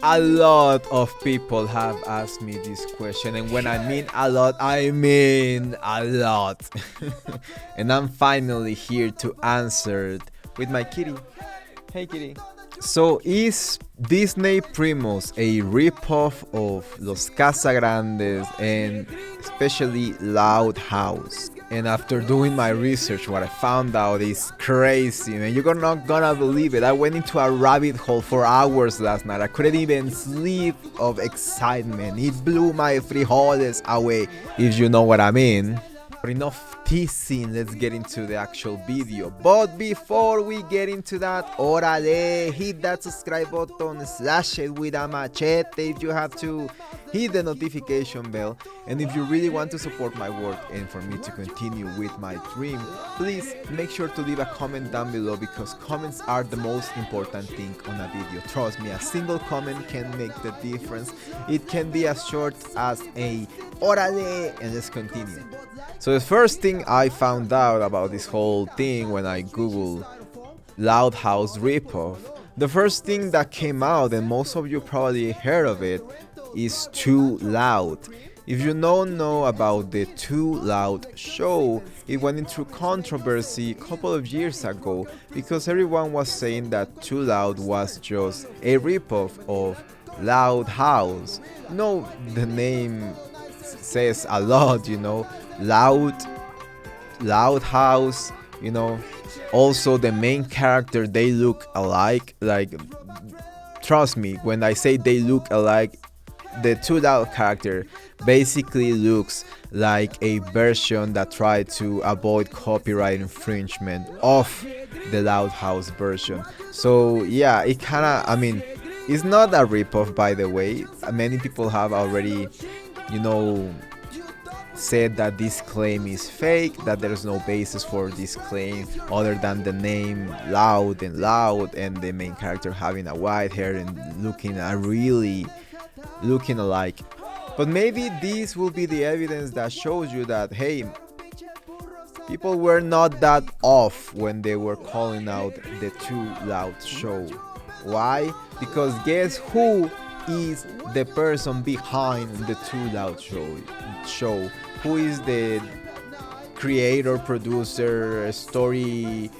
A lot of people have asked me this question, and when I mean a lot, I mean a lot. And I'm finally here to answer it with my kitty. Hey, kitty. So, is Disney Primos a ripoff of Los Casagrandes and especially Loud House? And after doing my research, what I found out is crazy, man. You're not gonna believe it. I went into a rabbit hole for hours last night. I couldn't even sleep of excitement. It blew my frijoles away, if you know what I mean. But enough teasing, let's get into the actual video. But before we get into that, orale, hit that subscribe button, slash it with a machete if you have to, hit the notification bell, and if you really want to support my work and for me to continue with my dream, please make sure to leave a comment down below, because comments are the most important thing on a video. Trust me, a single comment can make the difference. It can be as short as a orale, and let's continue. So the first thing I found out about this whole thing when I googled Loud House ripoff, the first thing that came out, and most of you probably heard of it, is Too Loud. If you don't know about the Too Loud show, it went into controversy a couple of years ago because everyone was saying that Too Loud was just a ripoff of Loud House. No, the name says a lot, loud house, also the main character, they look alike. Like, trust me when I say they look alike, the Too Loud character basically looks like a version that tried to avoid copyright infringement of the Loud House version. So yeah, it kind of, it's not a ripoff, by the way. Many people have already said that this claim is fake, that there's no basis for this claim other than the name Loud and the main character having a white hair and looking alike. But maybe this will be the evidence that shows you that, hey, people were not that off when they were calling out the Too Loud show. Why? Because guess who is the person behind the Too Loud show? Who is the creator, producer, storyboard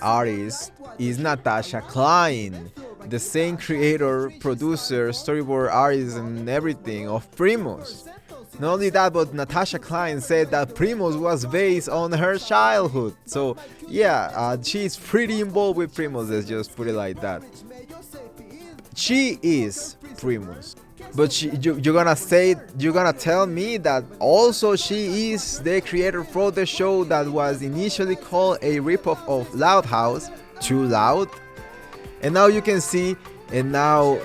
artist? Is Natasha Klein, the same creator, producer, storyboard artist, and everything of Primos. Not only that, but Natasha Klein said that Primos was based on her childhood. So yeah, she's pretty involved with Primos. Let's just put it like that. She is Primos. But you're gonna tell me that also she is the creator for the show that was initially called a ripoff of Loud House, Too Loud. And now you can see, and now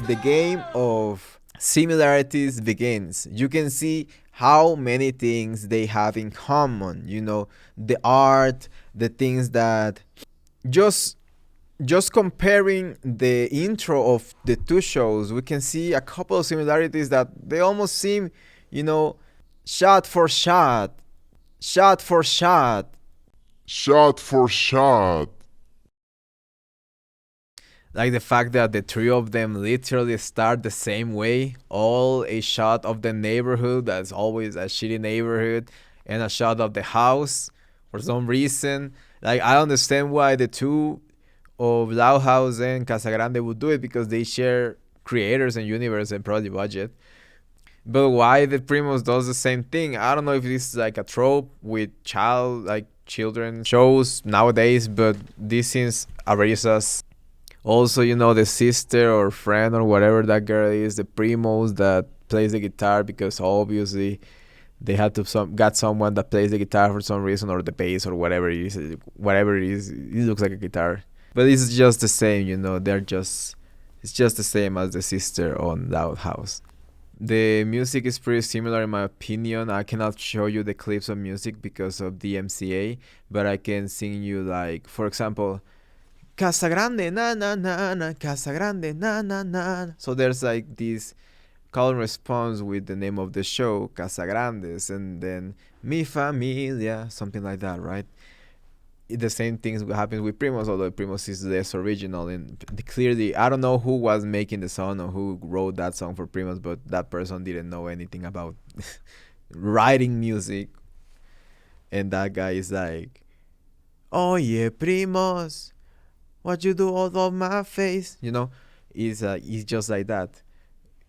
the game of similarities begins. You can see how many things they have in common. The art, the things that just comparing the intro of the two shows, we can see a couple of similarities that they almost seem, shot for shot. Like the fact that the three of them literally start the same way. All a shot of the neighborhood, that's always a shitty neighborhood, and a shot of the house for some reason. Like, I understand why the two of Loud House and Casagrande would do it, because they share creators and universe and probably budget. But why the Primos does the same thing, I don't know if this is like a trope with children shows nowadays, but this seems already sus. Also, the sister or friend or whatever that girl is, the Primos that plays the guitar, because obviously they had to got someone that plays the guitar for some reason, or the bass or whatever it is. It looks like a guitar. But it's just the same, it's just the same as the sister on Loud House. The music is pretty similar in my opinion. I cannot show you the clips of music because of the MCA, but I can sing you, like, for example, Casa Grande, na na na na, Casa Grande, na na na. So there's like this call and response with the name of the show, Casa Grandes, and then Mi Familia, something like that, right? the same things happens with Primos, although Primos is less original. And clearly, I don't know who was making the song or who wrote that song for Primos, but that person didn't know anything about writing music. And that guy is like, "Oh yeah, Primos, what you do all over my face?" He's just like that.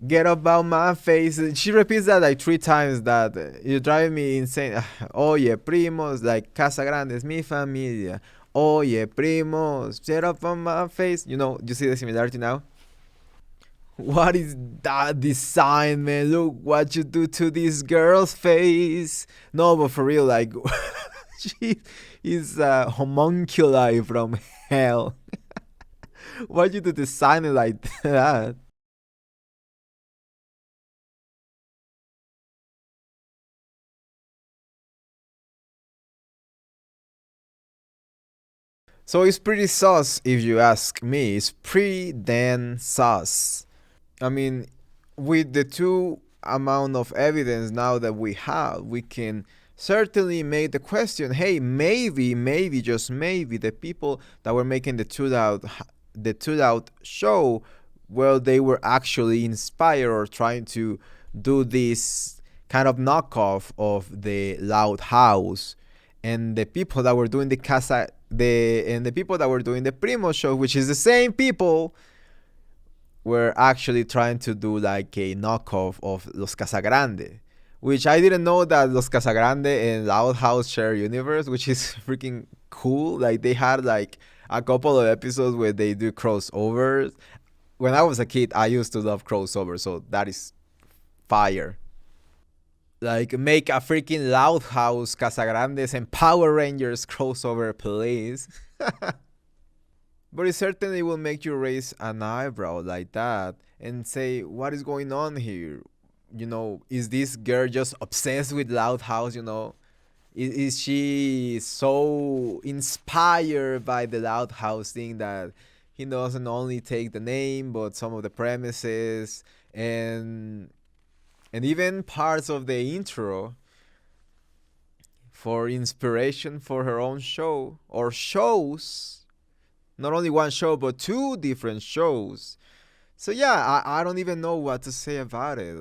Get up out my face. She repeats that like 3 times. That you're driving me insane. Oye, primos, like Casa Grande es mi familia. Oye, primos, get up on my face. You see the similarity now? What is that design, man? Look what you do to this girl's face. No, but for real, like, she is a homunculi from hell. Why you do design it like that? So it's pretty sus if you ask me. It's pretty damn sus. I mean, with the two amount of evidence now that we have, we can certainly make the question, hey, maybe, just maybe, the people that were making the two out show, well, they were actually inspired or trying to do this kind of knockoff of the Loud House, and the people that were doing the people that were doing the Primo show, which is the same people, were actually trying to do like a knockoff of Los Casagrande, which I didn't know that Los Casagrande and Loud House share universe, which is freaking cool. Like they had like a couple of episodes where they do crossovers. When I was a kid, I used to love crossovers, so that is fire. Like make a freaking Loud House, Casagrandes, and Power Rangers crossover, please. But it certainly will make you raise an eyebrow like that and say, what is going on here? Is this girl just obsessed with Loud House? Is she so inspired by the Loud House thing that he doesn't only take the name but some of the premises and even parts of the intro for inspiration for her own show or shows? Not only one show, but two different shows. So yeah, I don't even know what to say about it.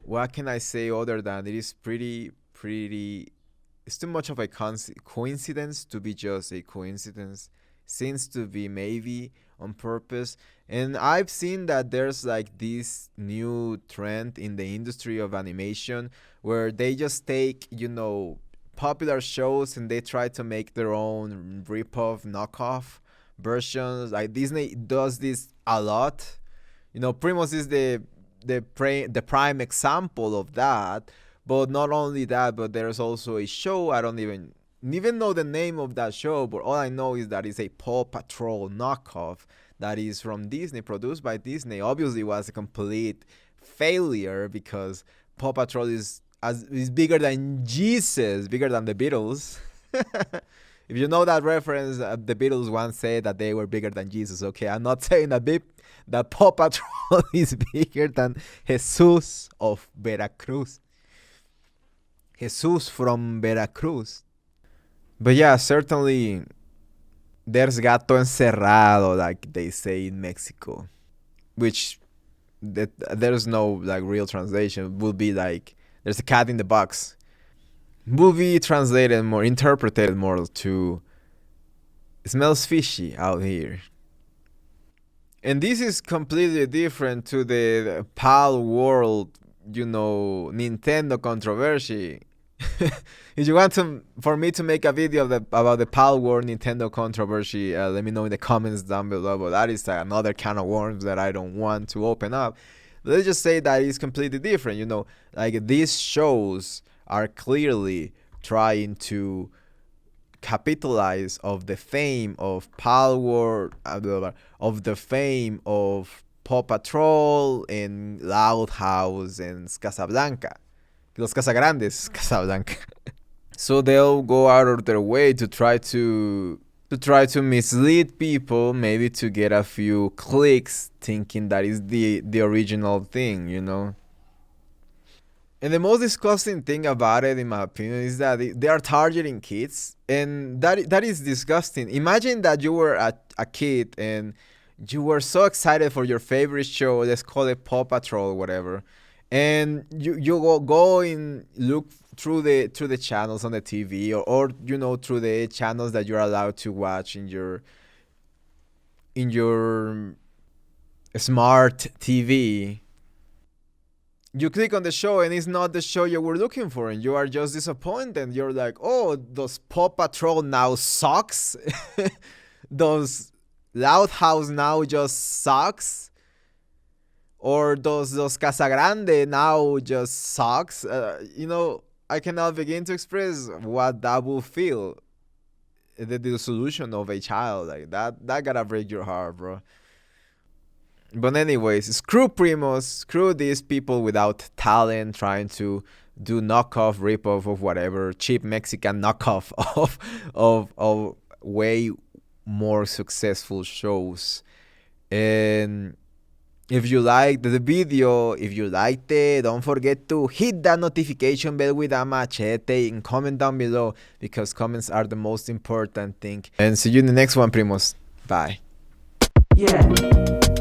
What can I say other than it is pretty. It's too much of a coincidence to be just a coincidence. Seems to be maybe on purpose. And I've seen that there's like this new trend in the industry of animation where they just take, popular shows and they try to make their own rip-off knockoff versions. Like Disney does this a lot. Primos is the prime example of that. But not only that, but there's also a show. I don't even know the name of that show, but all I know is that it's a Paw Patrol knockoff that is from Disney, produced by Disney. Obviously was a complete failure because Paw Patrol is bigger than Jesus, bigger than the Beatles. If you know that reference, the Beatles once said that they were bigger than Jesus. Okay, I'm not saying that Paw Patrol is bigger than Jesus of Veracruz. Jesus from Veracruz. But yeah, certainly there's gato encerrado, like they say in Mexico, which there's no like real translation. It will be like there's a cat in the box. Will be translated more, interpreted more to it smells fishy out here. And this is completely different to the PAL World, Nintendo controversy. If you want for me to make a video about the PAL World Nintendo controversy, let me know in the comments down below. But that is another can of worms that I don't want to open up. Let's just say that it's completely different. Like these shows are clearly trying to capitalize of the fame of PAL World, of the fame of Paw Patrol and Loud House and Casablanca. Los Casagrandes, Casablanca. So they'll go out of their way to try to mislead people, maybe to get a few clicks, thinking that is the original thing. And the most disgusting thing about it, in my opinion, is that they are targeting kids, and that is disgusting. Imagine that you were a kid and you were so excited for your favorite show. Let's call it Paw Patrol, or whatever, and you go and look through the channels on the TV, or through the channels that you're allowed to watch in your smart TV. You click on the show and it's not the show you were looking for, and you are just disappointed. You're like, oh, does Paw Patrol now sucks? Does Loud House now just sucks? Or does Casagrande now just sucks? I cannot begin to express what that will feel. The solution of a child like that gotta break your heart, bro. But anyways, screw Primos, screw these people without talent trying to do knockoff, ripoff of whatever, cheap Mexican knockoff of way more successful shows. And if you liked the video, if you liked it, don't forget to hit that notification bell with a machete and comment down below, because comments are the most important thing. And see you in the next one, Primos. Bye. Yeah.